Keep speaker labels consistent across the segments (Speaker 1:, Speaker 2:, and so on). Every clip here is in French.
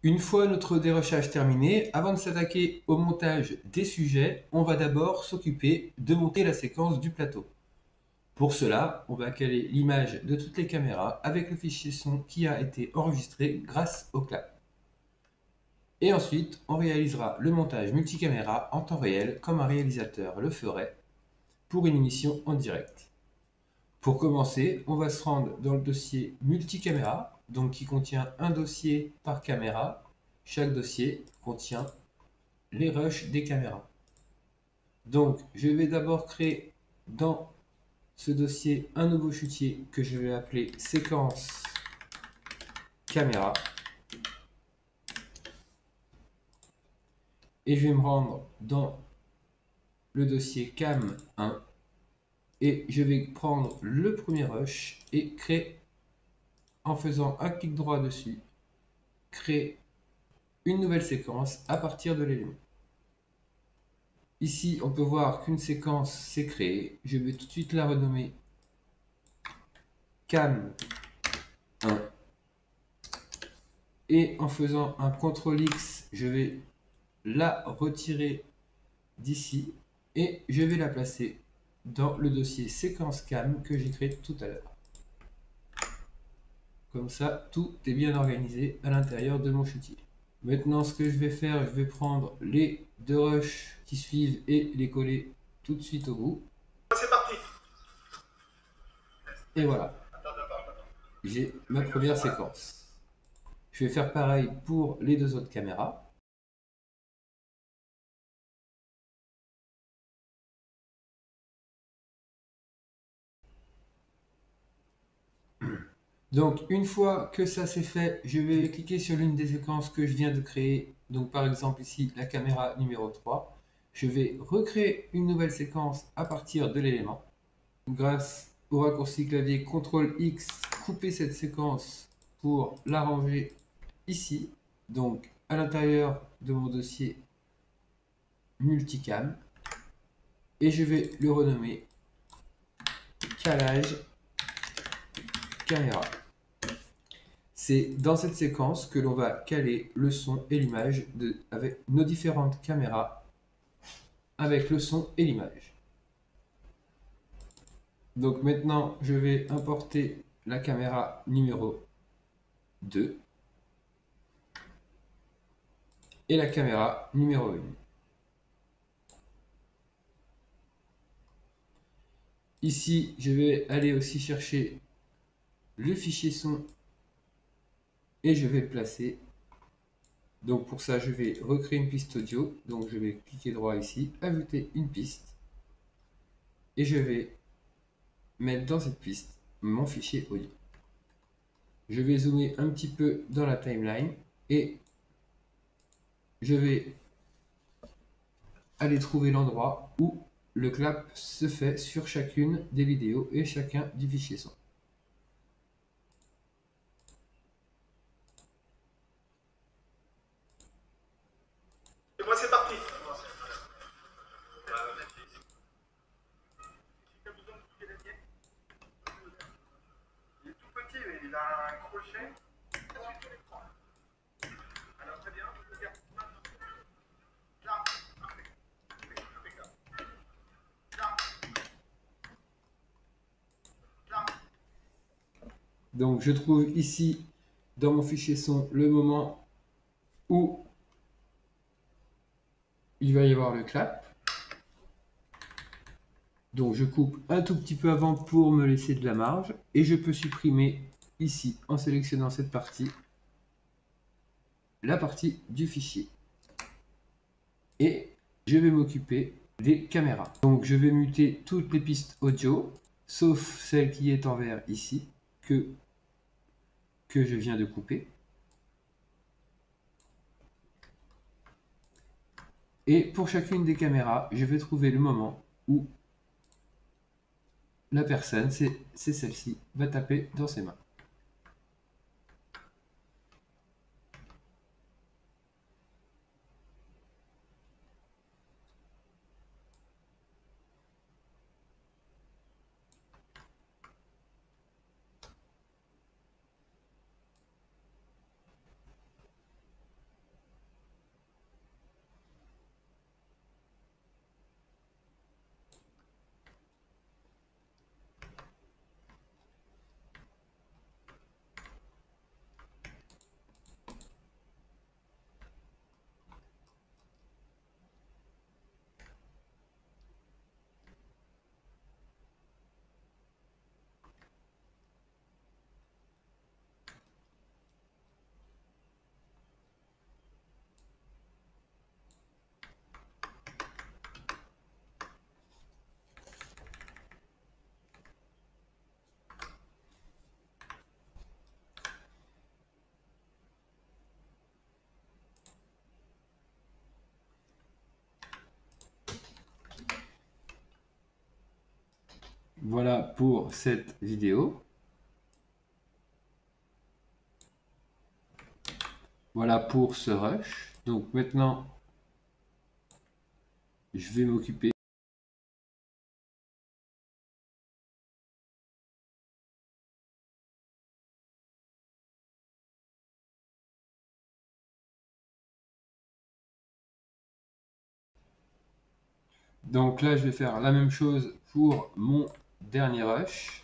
Speaker 1: Une fois notre dérochage terminé, avant de s'attaquer au montage des sujets, on va d'abord s'occuper de monter la séquence du plateau. Pour cela, on va caler l'image de toutes les caméras avec le fichier son qui a été enregistré grâce au clap. Et ensuite, on réalisera le montage multicaméra en temps réel comme un réalisateur le ferait pour une émission en direct. Pour commencer, on va se rendre dans le dossier multicaméra, donc qui contient un dossier par caméra. Chaque dossier contient les rushs des caméras. Donc, je vais d'abord créer dans ce dossier un nouveau chutier que je vais appeler séquence caméra. Et je vais me rendre dans le dossier cam1 et je vais prendre le premier rush et créer, en faisant un clic droit dessus, créer une nouvelle séquence à partir de l'élément. Ici, on peut voir qu'une séquence s'est créée. Je vais tout de suite la renommer cam1 et en faisant un CTRL X, je vais la retirer d'ici et je vais la placer dans le dossier séquence cam que j'ai créé tout à l'heure. Comme ça, tout est bien organisé à l'intérieur de mon chutier. Maintenant, ce que je vais faire, je vais prendre les deux rushs qui suivent et les coller tout de suite au bout.
Speaker 2: C'est parti.
Speaker 1: Et voilà, j'ai ma première séquence. Je vais faire pareil pour les deux autres caméras. Donc, une fois que ça c'est fait, je vais cliquer sur l'une des séquences que je viens de créer. Donc, par exemple, ici, la caméra numéro 3. Je vais recréer une nouvelle séquence à partir de l'élément. Grâce au raccourci clavier CTRL X, couper cette séquence pour la ranger ici. Donc, à l'intérieur de mon dossier multicam. Et je vais le renommer calage caméra. C'est dans cette séquence que l'on va caler le son et l'image avec nos différentes caméras avec le son et l'image. Donc maintenant, je vais importer la caméra numéro 2 et la caméra numéro 1. Ici, je vais aller aussi chercher le fichier son et je vais le placer. Donc pour ça, je vais recréer une piste audio. Donc je vais cliquer droit ici, ajouter une piste. Et je vais mettre dans cette piste mon fichier audio. Je vais zoomer un petit peu dans la timeline et je vais aller trouver l'endroit où le clap se fait sur chacune des vidéos et chacun du fichier son.
Speaker 2: Et moi, c'est parti. Il est tout petit, mais il a un crochet. Alors, très bien. Là.
Speaker 1: Donc je trouve ici dans mon fichier son le moment où il va y avoir le clap. Donc je coupe un tout petit peu avant pour me laisser de la marge et je peux supprimer ici en sélectionnant cette partie la partie du fichier. Et je vais m'occuper des caméras. Donc je vais muter toutes les pistes audio sauf celle qui est en vert ici que je viens de couper. Et pour chacune des caméras, je vais trouver le moment où la personne, c'est celle-ci, va taper dans ses mains. Voilà pour cette vidéo. Voilà pour ce rush. Donc maintenant, je vais m'occuper. Donc là, je vais faire la même chose pour mon dernier rush.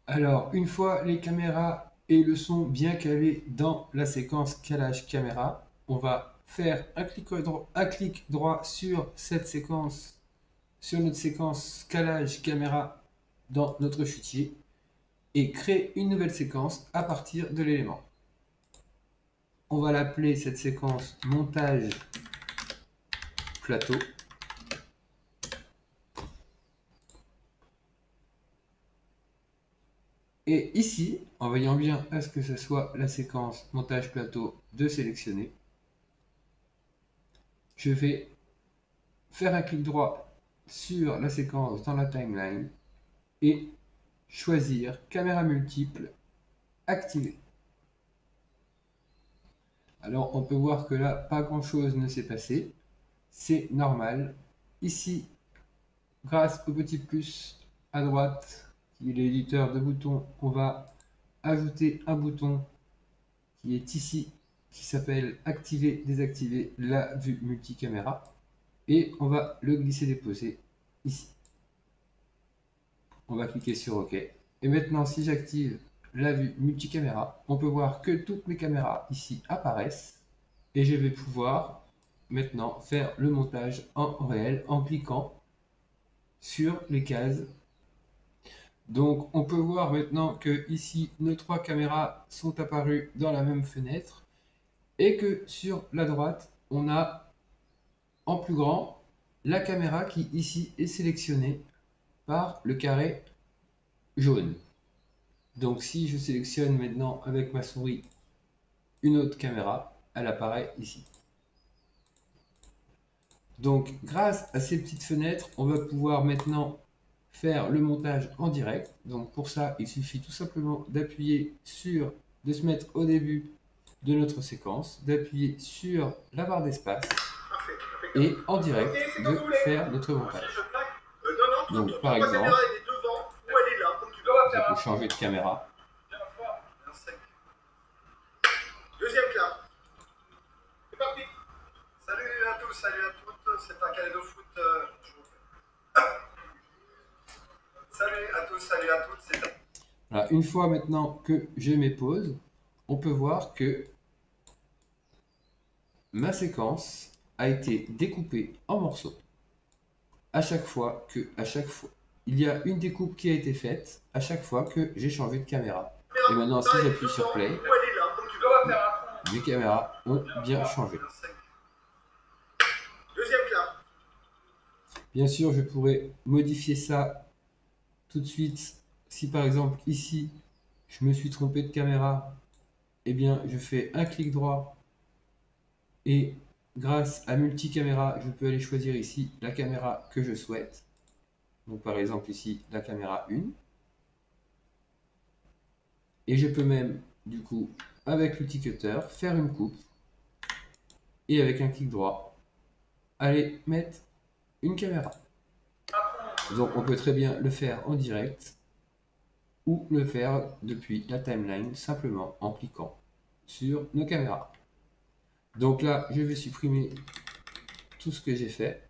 Speaker 1: Alors, une fois les caméras et le son bien calés dans la séquence calage caméra, on va faire un clic droit sur cette séquence, sur notre séquence calage caméra dans notre chutier et créer une nouvelle séquence à partir de l'élément. On va l'appeler cette séquence montage plateau. Et ici, en veillant bien à ce que ce soit la séquence montage plateau de sélectionner, je vais faire un clic droit sur la séquence dans la timeline et choisir caméra multiple activée. Alors on peut voir que là, pas grand chose ne s'est passé. C'est normal. Ici, grâce au petit plus à droite, qui est l'éditeur de boutons, on va ajouter un bouton qui est ici, qui s'appelle activer, désactiver la vue multicaméra. Et on va le glisser-déposer ici. On va cliquer sur OK. Et maintenant, si j'active la vue multicaméra, on peut voir que toutes mes caméras ici apparaissent. Et je vais pouvoir maintenant faire le montage en réel en cliquant sur les cases. Donc on peut voir maintenant que ici nos trois caméras sont apparues dans la même fenêtre et que sur la droite on a en plus grand la caméra qui ici est sélectionnée par le carré jaune. Donc si je sélectionne maintenant avec ma souris une autre caméra, elle apparaît ici. Donc grâce à ces petites fenêtres, on va pouvoir maintenant faire le montage en direct. Donc pour ça, il suffit tout simplement d'appuyer sur, de se mettre au début de notre séquence, d'appuyer sur la barre d'espace et en direct de faire notre montage. Donc par exemple, je peux changer de caméra.
Speaker 2: Deuxième clap. C'est parti. Salut à tous, salut à toutes. C'est un Calédo Foot. Salut à tous, salut à toutes. C'est un...
Speaker 1: Voilà, une fois maintenant que j'ai mes pauses, on peut voir que ma séquence a été découpée en morceaux. À chaque fois, il y a une découpe qui a été faite à chaque fois que j'ai changé de caméra. Et maintenant, si j'appuie sur play, mes caméras ont bien changé.
Speaker 2: Deuxième clap.
Speaker 1: Bien sûr, je pourrais modifier ça tout de suite. Si par exemple ici, je me suis trompé de caméra, eh bien, je fais un clic droit et grâce à multicaméra, je peux aller choisir ici la caméra que je souhaite. Donc par exemple ici, la caméra 1. Et je peux même, du coup, avec l'outil cutter, faire une coupe et avec un clic droit, aller mettre une caméra. Donc on peut très bien le faire en direct ou le faire depuis la timeline simplement en cliquant sur nos caméras. Donc là, je vais supprimer tout ce que j'ai fait.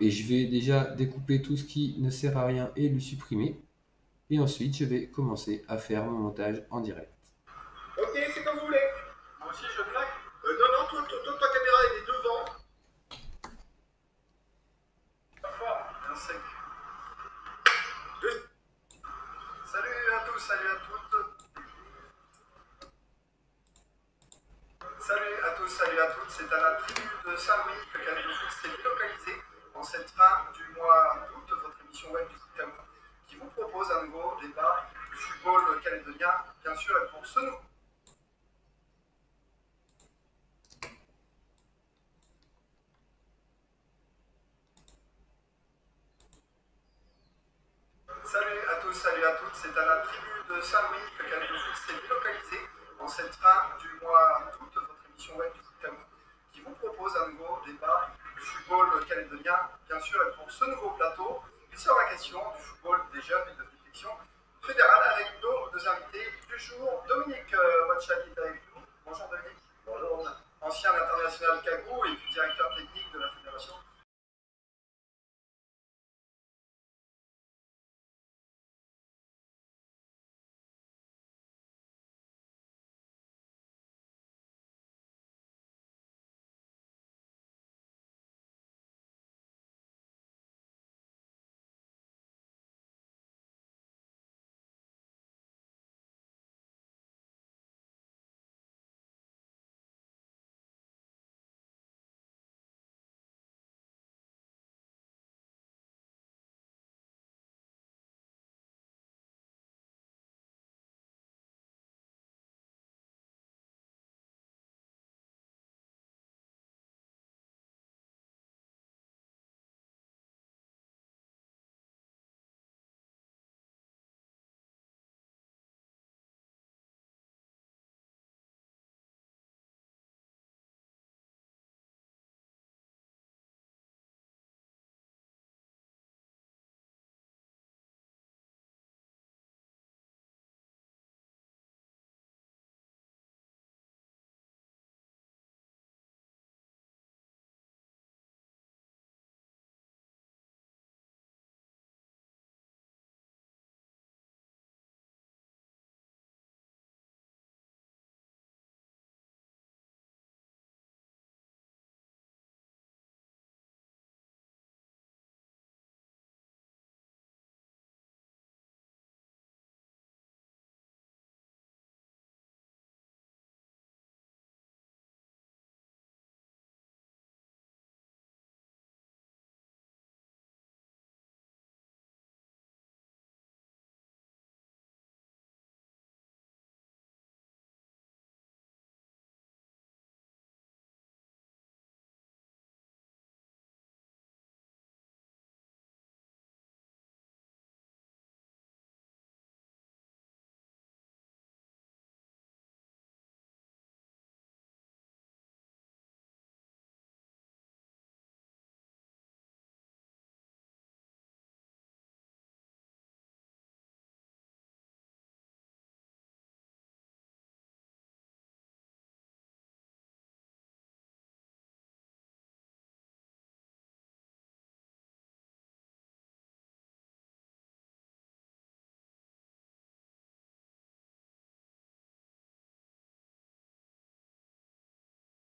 Speaker 1: Et je vais déjà découper tout ce qui ne sert à rien et le supprimer. Et ensuite, je vais commencer à faire mon montage en direct.
Speaker 2: Ok, c'est comme vous voulez. Moi aussi, je claque. Non, toi, ta caméra, elle est devant. Salut à tous, salut à toutes. c'est à la tribu de Saint-Louis que Canal de Foot s'est délocalisé en cette fin du mois d'août, votre émission web du foot qui vous propose un nouveau débat du football calédonien, bien sûr, et pour ce nouveau. Salut à tous, salut à toutes, c'est à la tribu de Saint-Louis que Canal de Foot s'est délocalisé en cette fin du mois d'août, votre émission web du foot qui vous propose un nouveau débat du football calédonien, bien sûr, et pour ce nouveau plateau, il sera question du football des jeunes et de sélection fédérale avec nos deux invités du jour. Dominique Wachali est avec nous. Bonjour Dominique.
Speaker 3: Bonjour.
Speaker 2: Ancien international Cagou et puis directeur technique de la fédération